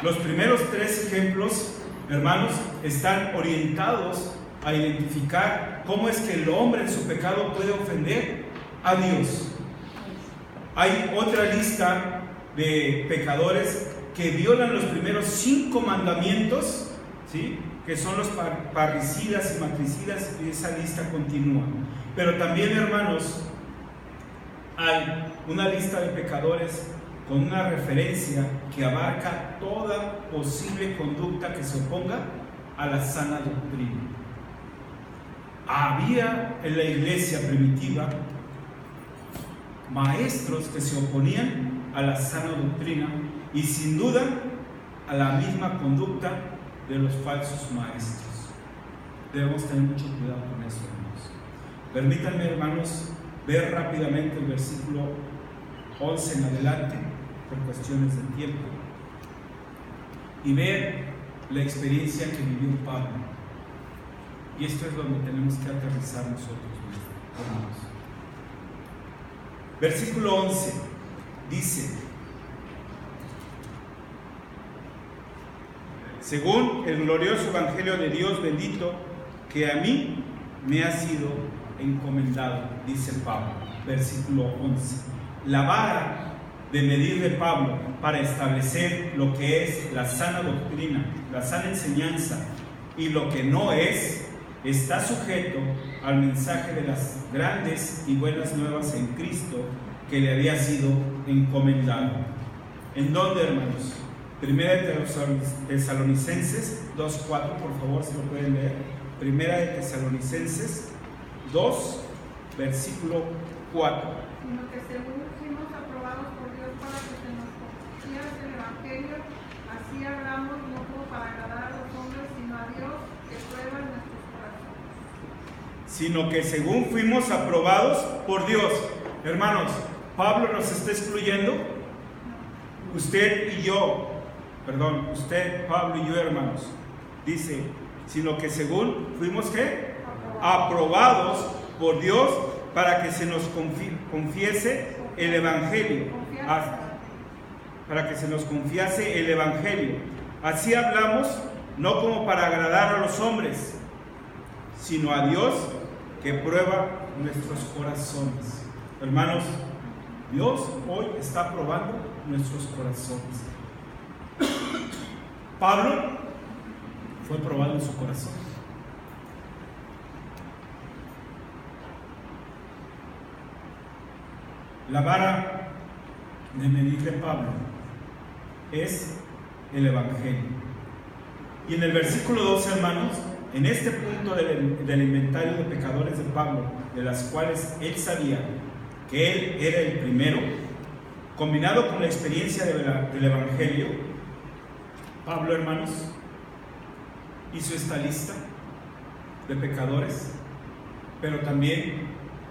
Los primeros 3 ejemplos, hermanos, están orientados a identificar cómo es que el hombre en su pecado puede ofender a Dios. Hay otra lista de pecadores que violan los primeros 5 mandamientos, ¿sí?, que son los parricidas y matricidas, y esa lista continúa. Pero también, hermanos, hay una lista de pecadores con una referencia que abarca toda posible conducta que se oponga a la sana doctrina. Había en la iglesia primitiva maestros que se oponían a la sana doctrina y sin duda a la misma conducta de los falsos maestros. Debemos tener mucho cuidado con eso, hermanos. Permítanme, hermanos, ver rápidamente el versículo 11 en adelante, por cuestiones de tiempo, y ver la experiencia que vivió Pablo. Y esto es donde tenemos que aterrizar nosotros, hermanos. Versículo 11 dice: según el glorioso evangelio de Dios bendito, que a mí me ha sido encomendado, dice Pablo. Versículo 11. La vara de medir de Pablo para establecer lo que es la sana doctrina, la sana enseñanza y lo que no es, está sujeto al mensaje de las grandes y buenas nuevas en Cristo que le había sido encomendado. ¿En dónde, hermanos? Primera de Tesalonicenses 2:4, por favor, si lo pueden leer. Primera de Tesalonicenses 2, versículo 4. Sino que según fuimos aprobados por Dios para que se nos conociera el Evangelio, así hablamos no como para agradar a los hombres, sino a Dios que prueba en nuestros corazones. Sino que según fuimos aprobados por Dios. Hermanos, Pablo nos está excluyendo. Usted, Pablo y yo, hermanos, dice, sino que según fuimos, ¿qué? Aprobados por Dios para que se nos confiese el Evangelio. Para que se nos confiase el Evangelio. Así hablamos, no como para agradar a los hombres, sino a Dios que prueba nuestros corazones. Hermanos, Dios hoy está probando nuestros corazones. Pablo fue probado en su corazón. La vara de medir de Pablo es el Evangelio. Y en el versículo 12, hermanos, en este punto del inventario de pecadores de Pablo, de las cuales él sabía que él era el primero, combinado con la experiencia del Evangelio, Pablo, hermanos, hizo esta lista de pecadores, pero también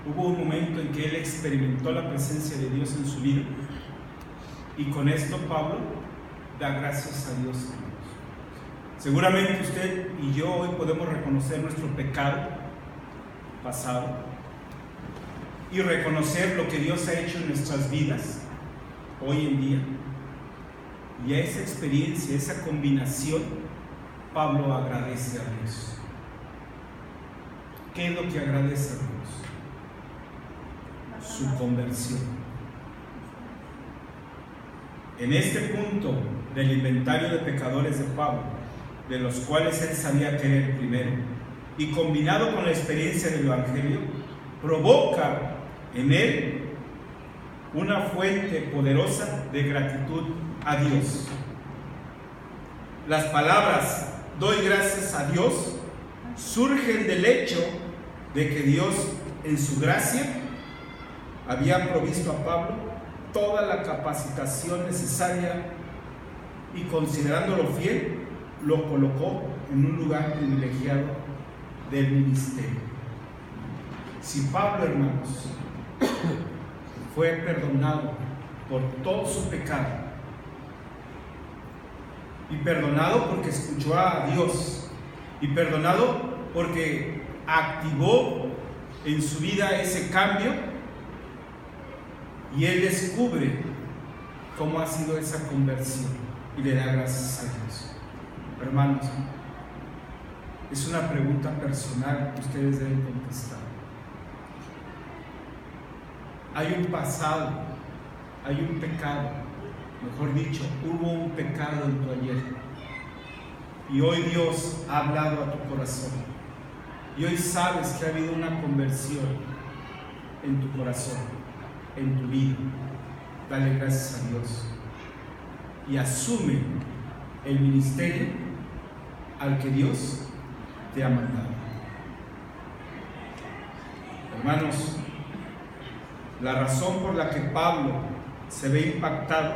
hubo un momento en que él experimentó la presencia de Dios en su vida, y con esto Pablo da gracias a Dios. Seguramente usted y yo hoy podemos reconocer nuestro pecado pasado y reconocer lo que Dios ha hecho en nuestras vidas hoy en día. Y a esa experiencia, esa combinación, Pablo agradece a Dios. ¿Qué es lo que agradece a Dios? Su conversión. En este punto del inventario de pecadores de Pablo, de los cuales él sabía que era el primero, y combinado con la experiencia del Evangelio, provoca en él una fuente poderosa de gratitud a Dios. Las palabras "doy gracias a Dios" surgen del hecho de que Dios, en su gracia, había provisto a Pablo toda la capacitación necesaria y, considerándolo fiel, lo colocó en un lugar privilegiado del ministerio. Si Pablo, hermanos, fue perdonado por todo su pecado y perdonado porque escuchó a Dios y perdonado porque activó en su vida ese cambio, y él descubre cómo ha sido esa conversión y le da gracias a Dios. Hermanos, es una pregunta personal que ustedes deben contestar. Hay un pasado, hay un pecado, mejor dicho, hubo un pecado en tu ayer, y hoy Dios ha hablado a tu corazón, y hoy sabes que ha habido una conversión en tu corazón, en tu vida. Dale gracias a Dios y asume el ministerio al que Dios te ha mandado. Hermanos, la razón por la que Pablo se ve impactado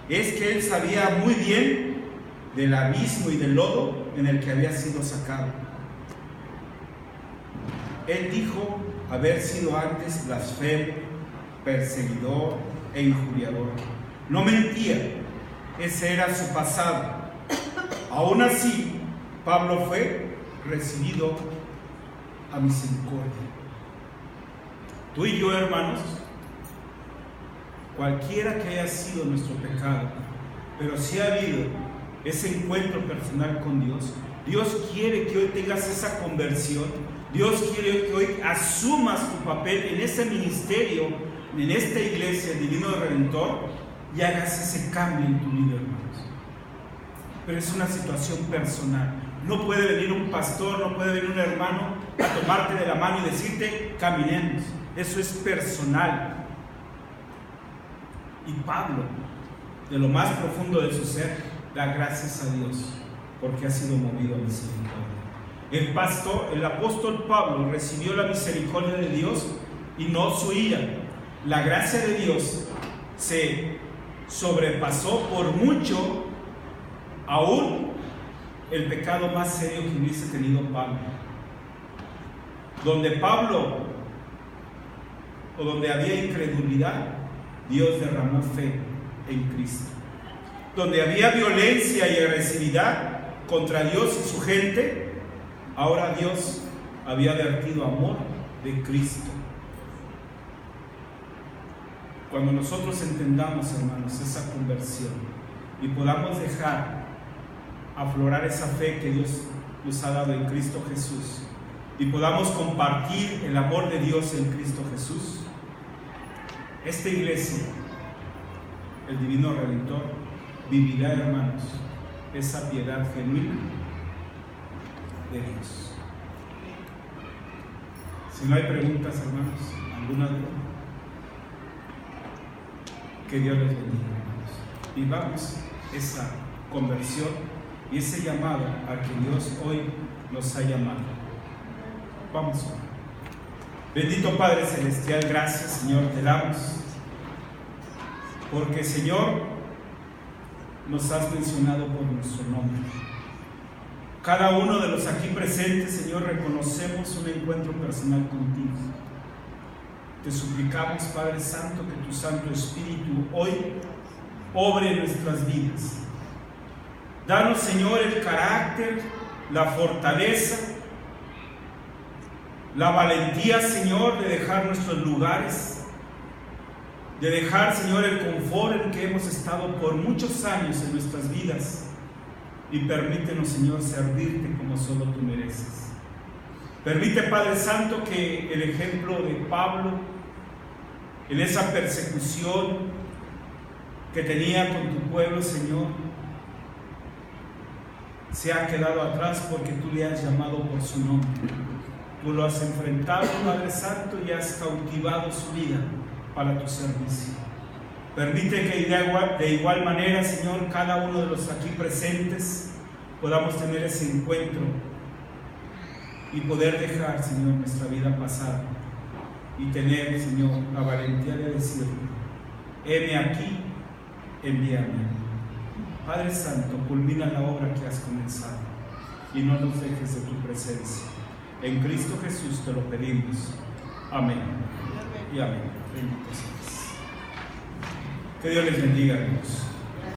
es que él sabía muy bien del abismo y del lodo en el que había sido sacado. Él dijo haber sido antes blasfemo, perseguidor e injuriador. No mentía, ese era su pasado. Aún así, Pablo fue recibido a misericordia. Tú y yo, hermanos, cualquiera que haya sido nuestro pecado, pero si ha habido ese encuentro personal con Dios, Dios quiere que hoy tengas esa conversión. Dios quiere que hoy asumas tu papel en ese ministerio, en esta iglesia, el Divino Redentor, y hagas ese cambio en tu vida, hermanos. Pero es una situación personal. No puede venir un pastor, no puede venir un hermano a tomarte de la mano y decirte, caminemos. Eso es personal. Y Pablo, de lo más profundo de su ser, da gracias a Dios porque ha sido movido a misericordia. El apóstol Pablo recibió la misericordia de Dios y no su ira. La gracia de Dios se sobrepasó por mucho aún el pecado más serio que hubiese tenido Pablo. Donde Pablo, o donde había incredulidad, Dios derramó fe en Cristo. Donde había violencia y agresividad contra Dios y su gente, ahora Dios había vertido amor de Cristo. Cuando nosotros entendamos, hermanos, esa conversión y podamos dejar aflorar esa fe que Dios nos ha dado en Cristo Jesús y podamos compartir el amor de Dios en Cristo Jesús, esta iglesia, el Divino Redentor, vivirá, hermanos, esa piedad genuina de Dios. Si no hay preguntas, hermanos, ¿alguna duda? Que Dios les bendiga, hermanos. Vivamos esa conversión y ese llamado al que Dios hoy nos ha llamado. Vamos a orar. Bendito Padre Celestial, gracias, Señor, te damos. Porque, Señor, nos has mencionado por nuestro nombre. Cada uno de los aquí presentes, Señor, reconocemos un encuentro personal contigo. Te suplicamos, Padre Santo, que tu Santo Espíritu hoy obre en nuestras vidas. Danos, Señor, el carácter, la fortaleza, la valentía, Señor, de dejar nuestros lugares, de dejar, Señor, el confort en que hemos estado por muchos años en nuestras vidas, y permítenos, Señor, servirte como solo tú mereces. Permite, Padre Santo, que el ejemplo de Pablo, en esa persecución que tenía con tu pueblo, Señor, se ha quedado atrás porque tú le has llamado por su nombre. Tú lo has enfrentado, Padre Santo, y has cautivado su vida para tu servicio. Permite que de igual manera, Señor, cada uno de los aquí presentes podamos tener ese encuentro y poder dejar, Señor, nuestra vida pasada y tener, Señor, la valentía de decirle: heme aquí, envíame. Padre Santo, culmina la obra que has comenzado y no nos dejes de tu presencia. En Cristo Jesús te lo pedimos. Amén. Y amén. Bendito seas. Que Dios les bendiga, hermanos.